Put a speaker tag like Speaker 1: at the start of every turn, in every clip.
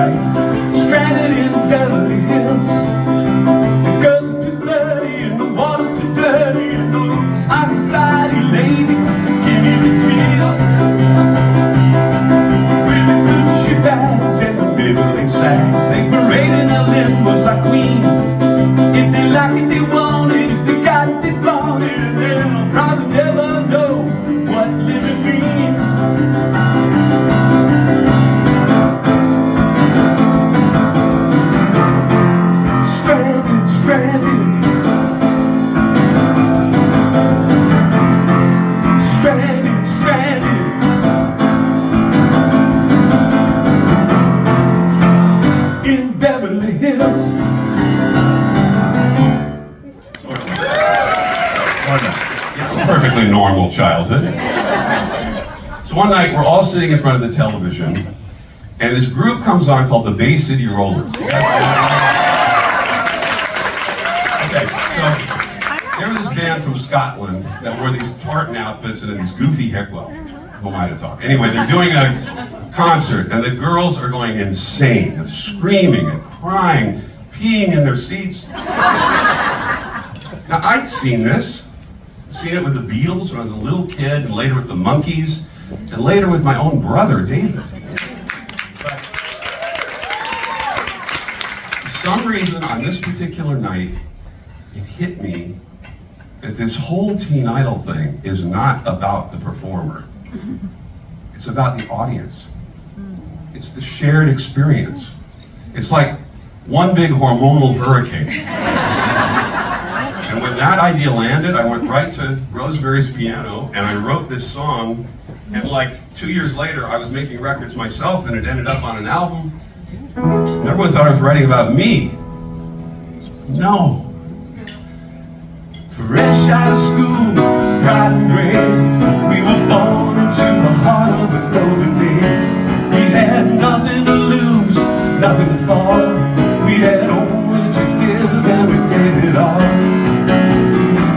Speaker 1: right. Stranded in Beverly Hills. The girls are too dirty and the water's too dirty, and those high society ladies give you the chills. With the Gucci bags and the middle-aged sags, they parade in their limos like queens. If they like it, they want it. If they got it, they flaunt it. And they'll probably never know what living means. Stranded, stranded. Stranded, stranded. In Beverly Hills.
Speaker 2: Perfectly normal childhood. So one night we're all sitting in front of the television, and this group comes on called the Bay City Rollers. Okay, so they were this band from Scotland that wore these tartan outfits and these goofy hair. Well, who am I to talk? Anyway, they're doing a concert, and the girls are going insane, and screaming and crying, peeing in their seats. Now I'd seen this. Seen it with the Beatles when I was a little kid, and later with the Monkees, and later with my own brother, David. But for some reason, on this particular night, it hit me that this whole Teen Idol thing is not about the performer. It's about the audience. It's the shared experience. It's like one big hormonal hurricane. And when that idea landed, I went right to Rosemary's Piano, and I wrote this song, and like 2 years later, I was making records myself, and it ended up on an album. And everyone thought I was writing about me. No.
Speaker 1: Fresh out of school, pride and red, we were born into the heart of a golden age. We had nothing to lose, nothing to fall. We had only to give, and we gave it all.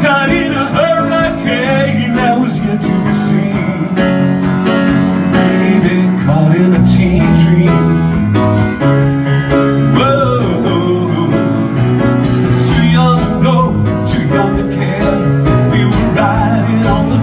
Speaker 1: Got in a hurricane that was yet to be seen. Baby, caught in a teen dream. Whoa, too young to know, too young to care. We were riding on the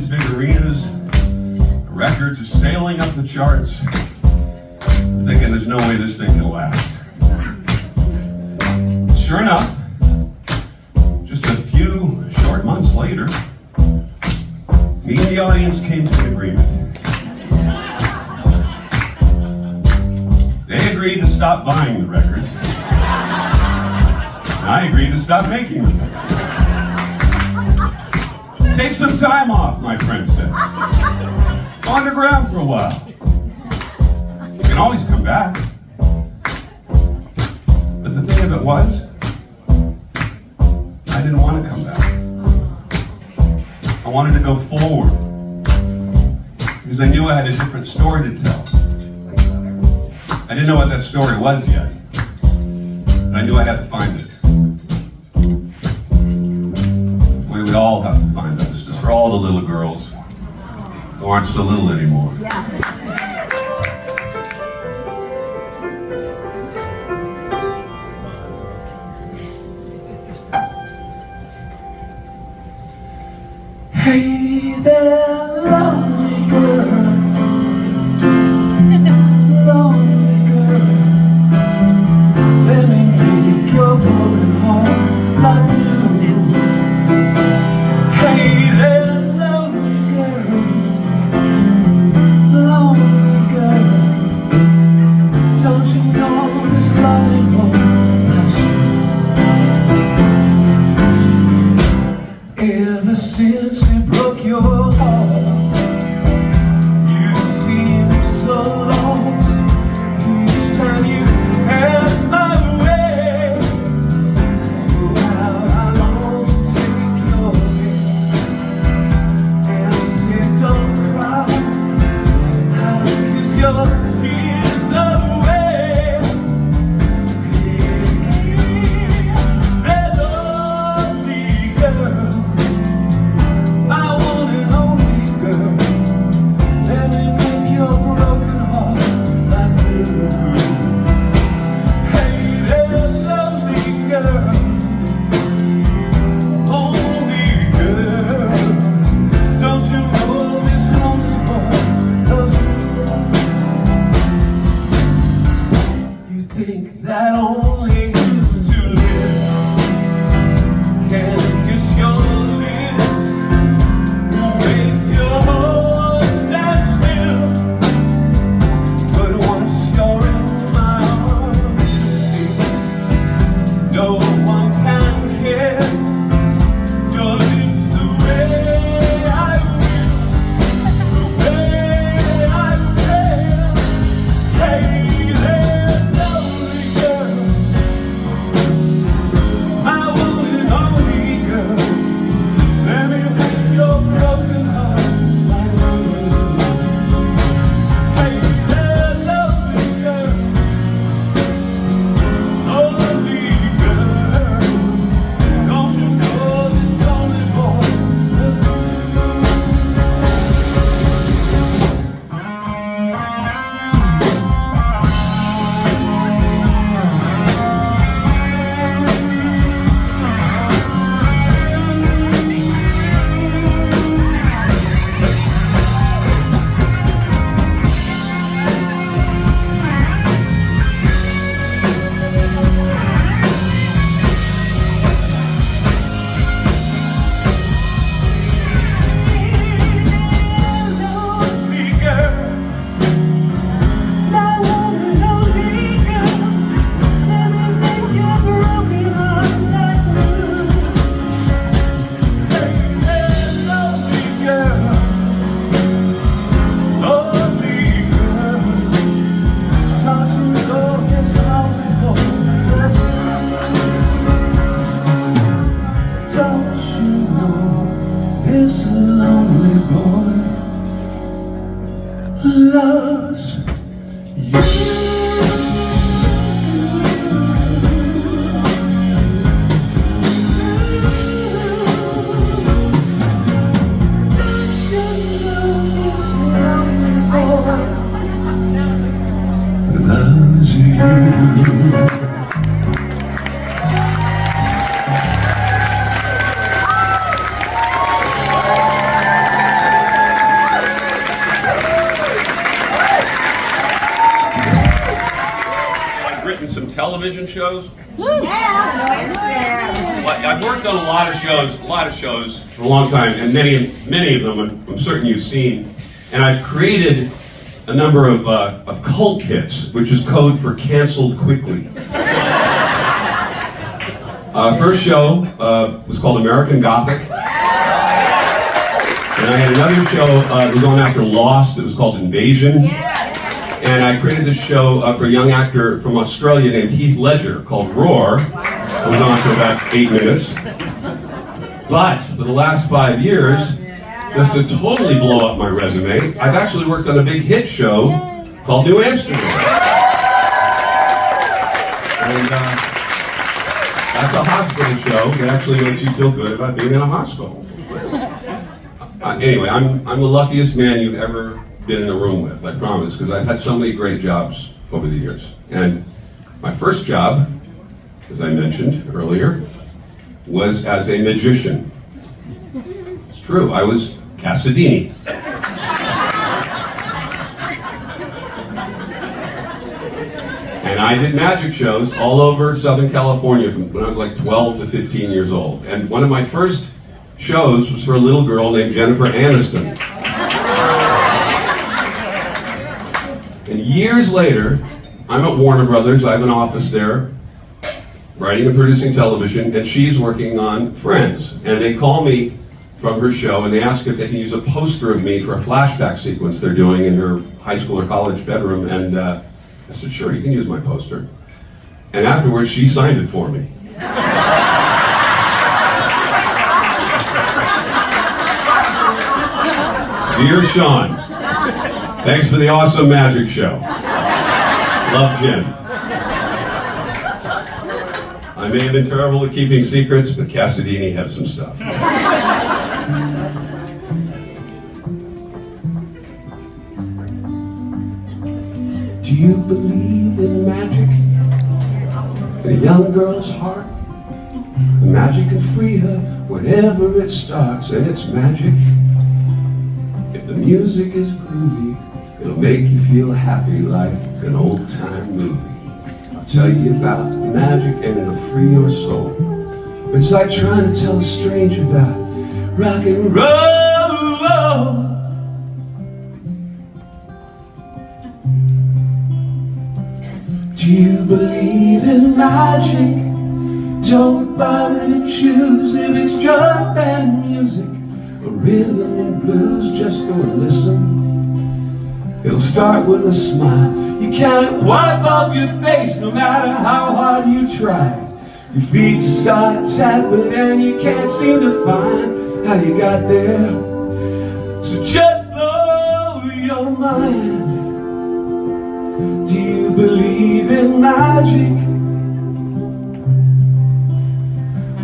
Speaker 2: these big arenas. Records are sailing up the charts. I'm thinking there's no way this thing can last. Sure enough, just a few short months later, me and the audience came to an agreement. They agreed to stop buying the records. And I agreed to stop making them. Take some time off, my friend said. Go underground for a while. You can always come back. But the thing of it was, I didn't want to come back. I wanted to go forward. Because I knew I had a different story to tell. I didn't know what that story was yet. But I knew I had to find it. We all have to find it. This is for all the little girls who aren't so little anymore.
Speaker 3: Yeah.
Speaker 1: Hey there, lonely girl, lonely girl. Let me make your broken heart like new. Hey there, lonely girl, lonely girl. Don't you know this lonely boy loves you? Ever since he broke your heart, you seem so lost. Each time you pass my way, oh how I long to take your hand and say don't cry. I'll kiss your tears away. Hey, lonely girl, my one and only girl. Let me make your broken heart like blue. Hey there, lonely girl, only girl. Don't you know this lonely boy loves you? You think that only used to live can kiss your lips, make your heart stand still. But once you're in my arms, no one can care. Your lips the way I feel, the way I feel. Hey there, lonely girl, my one and only girl. Let me make your broken heart like blue. Hey there, lonely girl, lonely girl. Don't you know this lonely boy loves you? Lonely girl, my one and only girl. Let me make your broken heart like blue. Hey there, lonely girl, lonely girl. Don't you know this lonely boy loves you? Don't you know this lonely boy loves you? Loves you.
Speaker 2: television shows? Well, I've worked on a lot of shows for a long time, and many of them I'm certain you've seen. And I've created a number of cult hits, which is code for canceled quickly. First show was called American Gothic. And I had another show that was on after Lost. It was called Invasion. And I created this show for a young actor from Australia named Heath Ledger called Roar. It was on for about 8 minutes. But for the last 5 years, just to totally blow up my resume, I've actually worked on a big hit show called New Amsterdam. And that's a hospital show that actually makes you feel good about being in a hospital. Anyway, I'm the luckiest man you've ever been in a room with, I promise, because I've had so many great jobs over the years. And my first job, as I mentioned earlier, was as a magician. It's true, I was Cassidy. And I did magic shows all over Southern California from when I was like 12 to 15 years old. And one of my first shows was for a little girl named Jennifer Aniston. And years later, I'm at Warner Brothers, I have an office there, writing and producing television, and she's working on Friends. And they call me from her show, and they ask if they can use a poster of me for a flashback sequence they're doing in her high school or college bedroom. And I said, sure, you can use my poster. And afterwards, she signed it for me. Dear Shaun, thanks for the awesome magic show. Love, Jen. I may have been terrible at keeping secrets, but Cassidy had some stuff. Do you believe in magic? In a young girl's heart? The magic can free her whenever it starts, and it's magic. If the music is groovy, it'll make you feel happy like an old-time movie. I'll tell you about magic and it'll free your soul. It's like trying to tell a stranger about rock and roll. Do you believe in magic? Don't bother to choose if it's drum and music or rhythm and blues. Just go and listen. It'll start with a smile. You can't wipe off your face no matter how hard you try. Your feet start tapping and you can't seem to find how you got there. So just blow your mind. Do you believe in magic?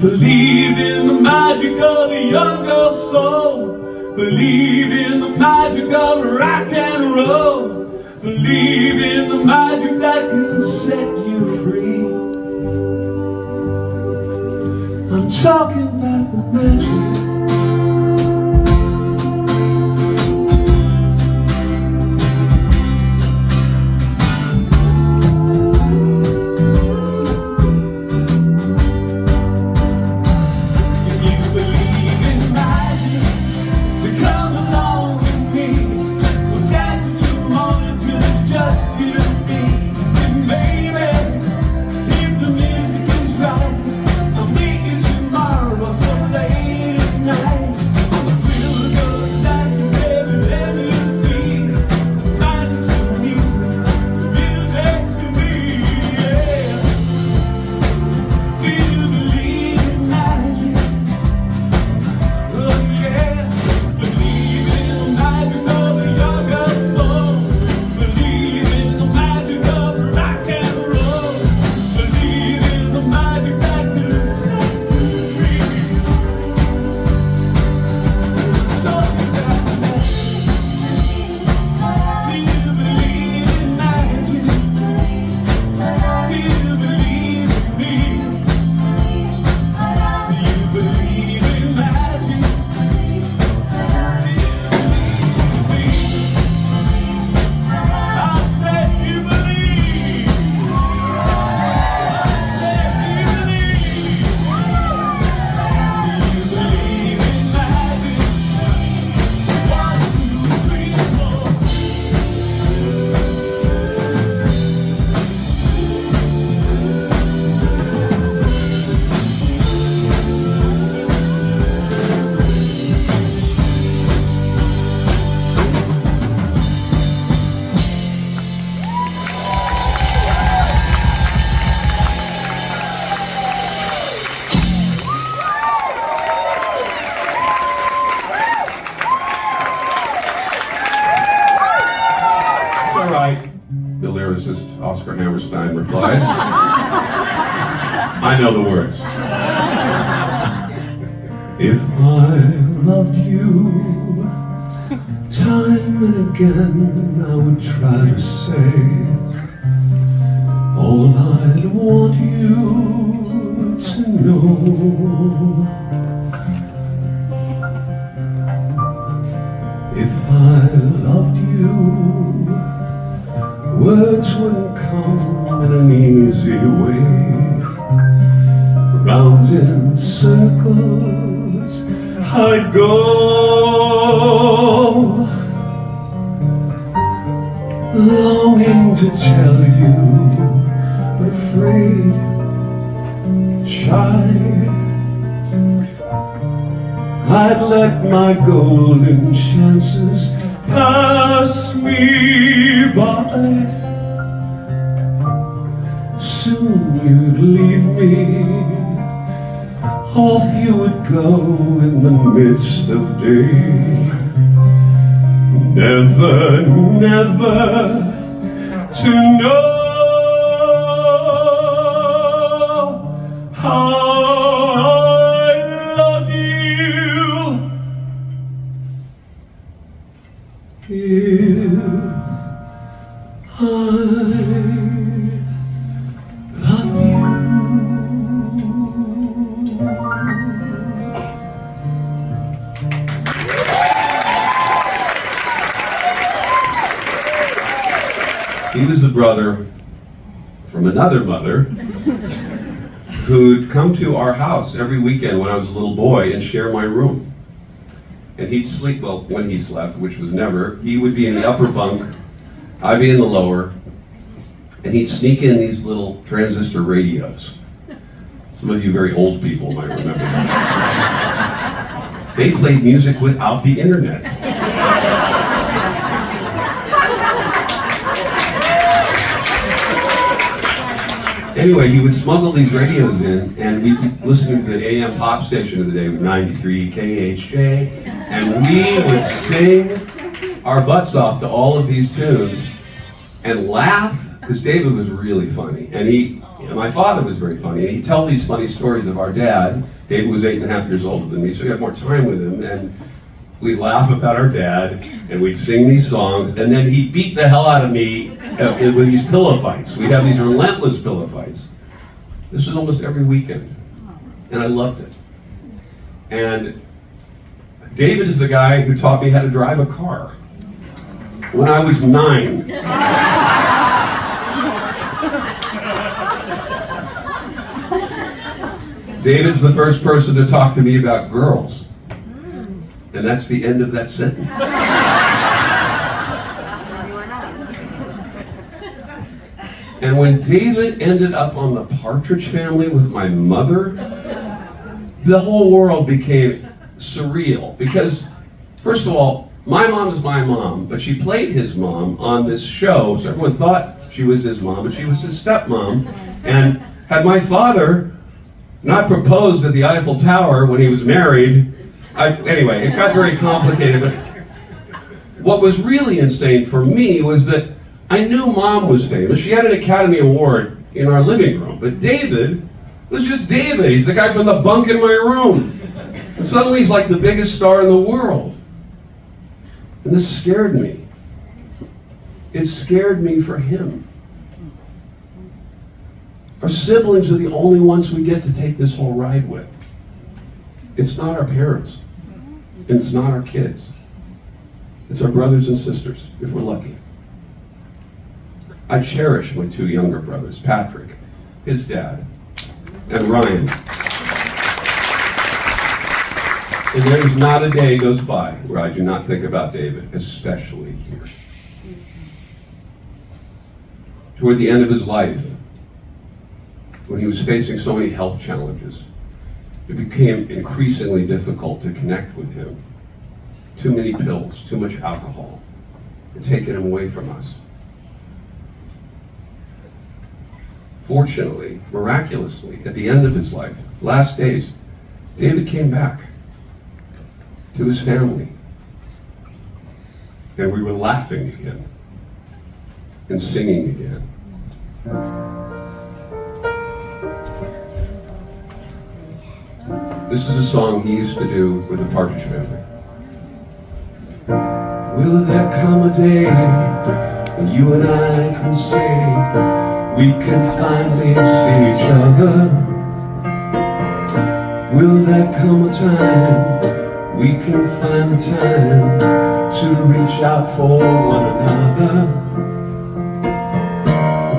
Speaker 2: Believe in the magic of a young girl's soul. Believe in the magic of rock and roll. Believe in the magic that can set you free. I'm talking about the magic. Tomorrow, so late. The lyricist Oscar Hammerstein replied. I know the words. If I loved you, time and again I would try to say all I'd want you to know. If I loved you, words wouldn't come in an easy way. Round in circles I'd go, longing to tell you, but afraid, shy. I'd let my golden chances pass me by. Soon you'd leave me, off you would go in the midst of day. Never, never to know how I love you. If I loved you. He was the brother from another mother who'd come to our house every weekend when I was a little boy and share my room. And he'd sleep, well, when he slept, which was never, he would be in the upper bunk, I'd be in the lower, and he'd sneak in these little transistor radios. Some of you very old people might remember that. They played music without the internet. Anyway, he would smuggle these radios in, and we'd be listening to the AM pop station of the day with 93 KHJ, and we would sing our butts off to all of these tunes and laugh, because David was really funny, and my father was very funny, and he'd tell these funny stories of our dad. David was 8.5 years older than me, so we had more time with him, and we'd laugh about our dad, and we'd sing these songs, and then he'd beat the hell out of me with these pillow fights. We'd have these relentless pillow fights. This was almost every weekend, and I loved it. And David is the guy who taught me how to drive a car when I was 9. David's the first person to talk to me about girls. And that's the end of that sentence. And when David ended up on the Partridge Family with my mother, the whole world became surreal. Because, first of all, my mom is my mom, but she played his mom on this show, so everyone thought she was his mom, but she was his stepmom. And had my father not proposed at the Eiffel Tower when he was married, anyway, it got very complicated. But what was really insane for me was that I knew Mom was famous. She had an Academy Award in our living room. But David was just David. He's the guy from the bunk in my room. And suddenly he's like the biggest star in the world. And this scared me. It scared me for him. Our siblings are the only ones we get to take this whole ride with. It's not our parents. And it's not our kids. It's our brothers and sisters, if we're lucky. I cherish my 2 younger brothers, Patrick, his dad, and Ryan. And there's not a day goes by where I do not think about David, especially here. Toward the end of his life, when he was facing so many health challenges, it became increasingly difficult to connect with him. Too many pills, too much alcohol, had taken him away from us. Fortunately, miraculously, at the end of his life, last days, David came back to his family. And we were laughing again. and singing again. This is a song he used to do with the Partridge Family. Will there come a day when you and I can say we can finally see each other? Will there come a time we can find the time to reach out for one another?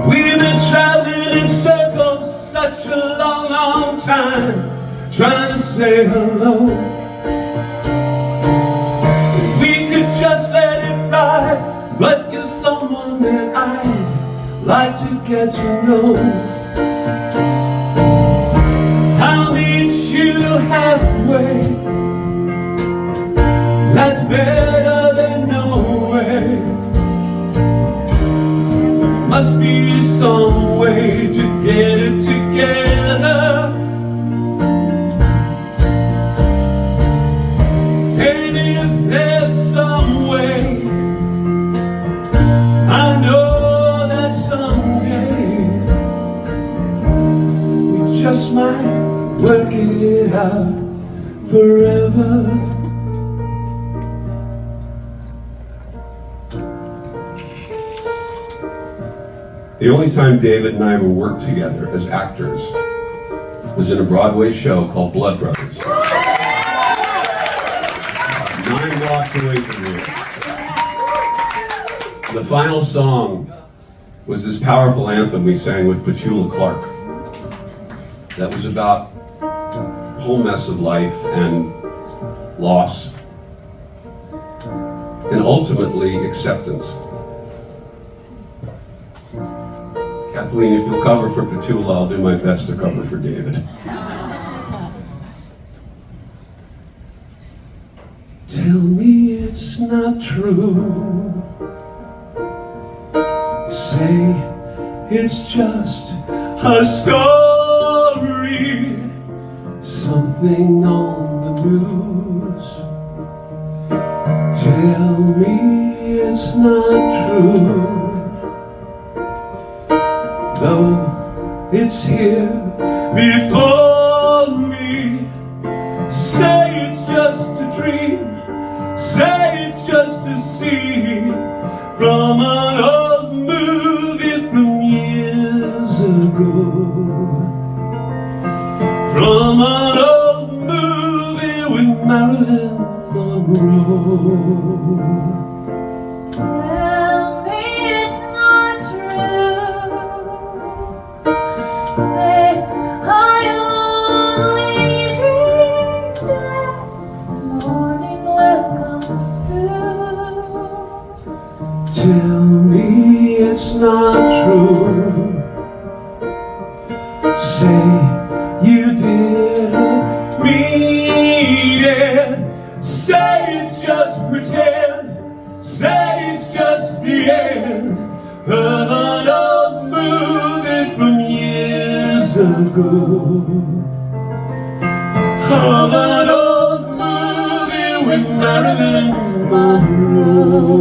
Speaker 2: We've been traveling in circles such a long, long time, trying to say hello. We could just let it ride, but you're someone that I'd like to get to know. I'll meet you halfway. That's better than nowhere. There must be some way to get it together. And if there's some way, I know that someday we just might work it out forever. The only time David and I ever worked together as actors was in a Broadway show called Blood Brothers. 9 blocks away from here. The final song was this powerful anthem we sang with Petula Clark that was about the whole mess of life and loss and ultimately acceptance. Kathleen, if you'll cover for Petula, I'll do my best to cover for David. Tell me it's not true. Say it's just a story, something on the news. Tell me it's not true. Though it's here before me. Say it's just a dream. Say it's just a scene from an old movie from years ago. From an old movie with Marilyn Monroe. Tell me it's not true. Say you didn't mean it. Say it's just pretend. Say it's just the end of an old movie from years ago. Of an old movie with Marilyn Monroe.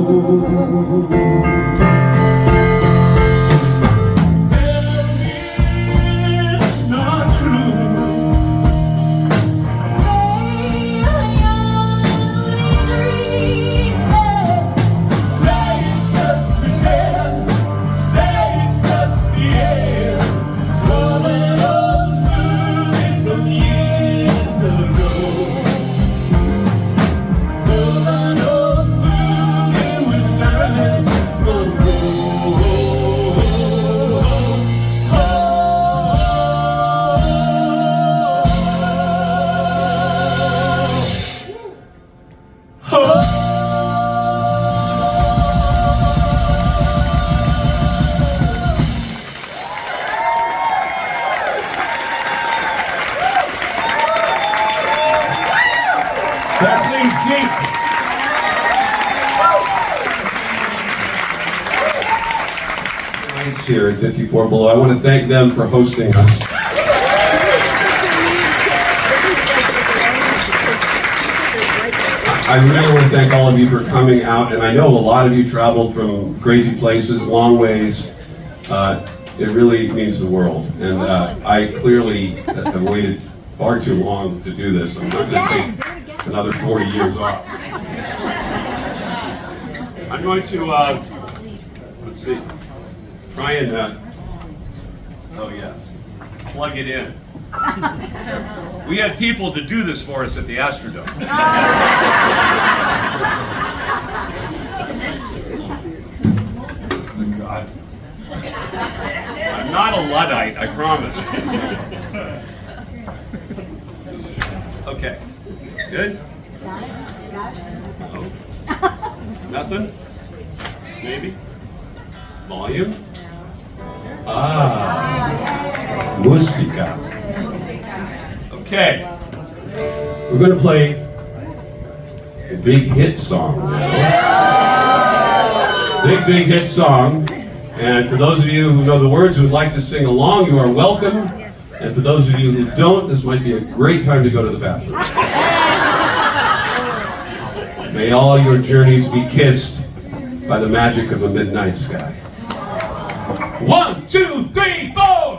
Speaker 2: Here at 54 Below. I want to thank them for hosting us. I really want to thank all of you for coming out, and I know a lot of you traveled from crazy places, long ways. It really means the world, and I clearly have waited far too long to do this. I'm not going to take another 40 years off. I'm going to, let's see, try and, oh yeah, plug it in. We had people to do this for us at the Astrodome. Thank God. I'm not a Luddite, I promise. Okay. Good? No. Nothing? Maybe? Volume? Ah. Musica. Okay. We're going to play a big hit song now. Big hit song. And for those of you who know the words who would like to sing along, you are welcome. And for those of you who don't, this might be a great time to go to the bathroom. May all your journeys be kissed by the magic of a midnight sky. 1, 2, 3, 4!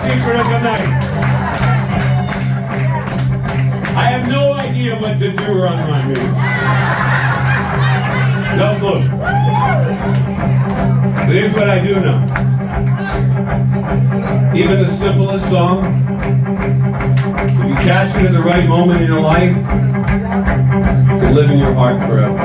Speaker 1: secret of the night. I have no idea what the do run run means. No clue. But here's what I do know. Even the simplest song, if you catch it at the right moment in your life, it can live in your heart forever.